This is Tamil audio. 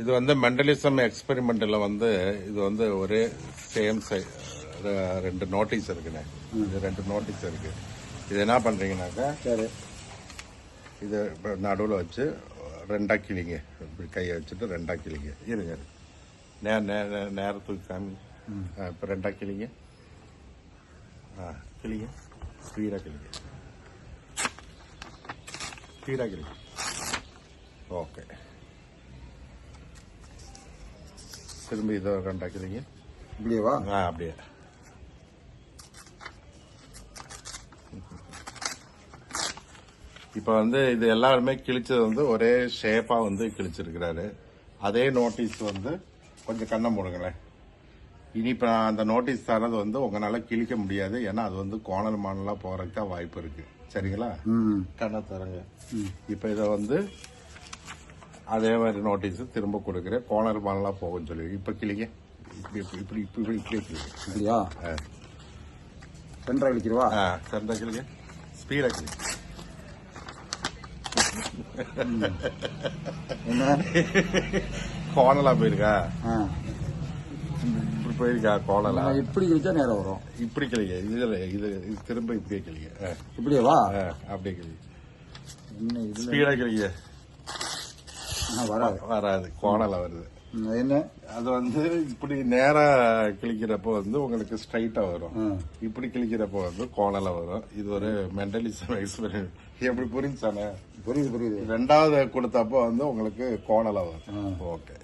இது வந்து மெண்டலிசம் எக்ஸ்பெரிமெண்ட்ல வந்து இது வந்து ஒரே சேம் ரெண்டு நோட்டீஸ் இருக்குண்ணே. இது ரெண்டு நோட்டீஸ் இருக்கு. இது என்ன பண்றீங்கன்னாக்கா, சரி, இது நடுவில் வச்சு ரெண்டா கிளிங்க. இப்படி கையை வச்சுட்டு ரெண்டா கிளிங்க. இருங்க, நேரத்துக்கு காமி. இப்போ ரெண்டா கிளிங்க. கிளிங்க, ஸ்பீடா கிளிங்க, ஸ்பீடா கிளிங்க. ஓகே, திரும்பி இதை ரெண்டா கிளிங்க. இப்படியேவா? அப்படியே. இப்ப வந்து இது எல்லாருமே கிழிச்சது வந்து ஒரே ஷேப்பா வந்து கிழிச்சிருக்கிறாரு. அதே நோட்டீஸ் வந்து கொஞ்சம் கண்ணை மூடுங்களேன். இனி இப்ப நான் அந்த நோட்டீஸ் தரது வந்து உங்களால கிழிக்க முடியாது. ஏன்னா அது வந்து கோணல் மானலா போறதுக்கு தான் வாய்ப்பு இருக்கு. சரிங்களா? கண்ணை தரங்க. இப்ப இதை வந்து அதே மாதிரி நோட்டீஸ் திரும்ப கொடுக்குறேன். கோணல் மானலா போகும்னு சொல்லி இப்ப கிளிங்க. இப்படி இப்படி இப்படி இப்படி இப்படி கிளிங்க. இப்படியா? சென்டரா கிழிக்கிறவா? சென்டரா கிளிங்க, ஸ்பீடா கிளிங்க. என்ன கோணலா போயிருக்கா? இப்படி போயிருக்கா கோணலா? இப்படி கிழிச்சா நேரம் வரும். இப்படி கிளிங்க. இதுல இது திரும்ப இப்படியே கிளிங்க. இப்படியேவா? அப்படியே கிளிங்க. என்ன ஸ்பீடா கிளிங்க. வராது, கோணலா வருது. என்ன அது வந்து இப்படி நேரா கிழிக்கிறப்போ வந்து உங்களுக்கு ஸ்ட்ரைட்டா வரும். இப்படி கிழிக்கிறப்போ வந்து கோணலா வரும். இது ஒரு மெண்டலிசம் எக்ஸ்பெரிமெண்ட். எப்படி புரிஞ்சானே? புரியுது புரியுது. ரெண்டாவது கொடுத்தப்போ வந்து உங்களுக்கு கோணலா வரும். ஓகே.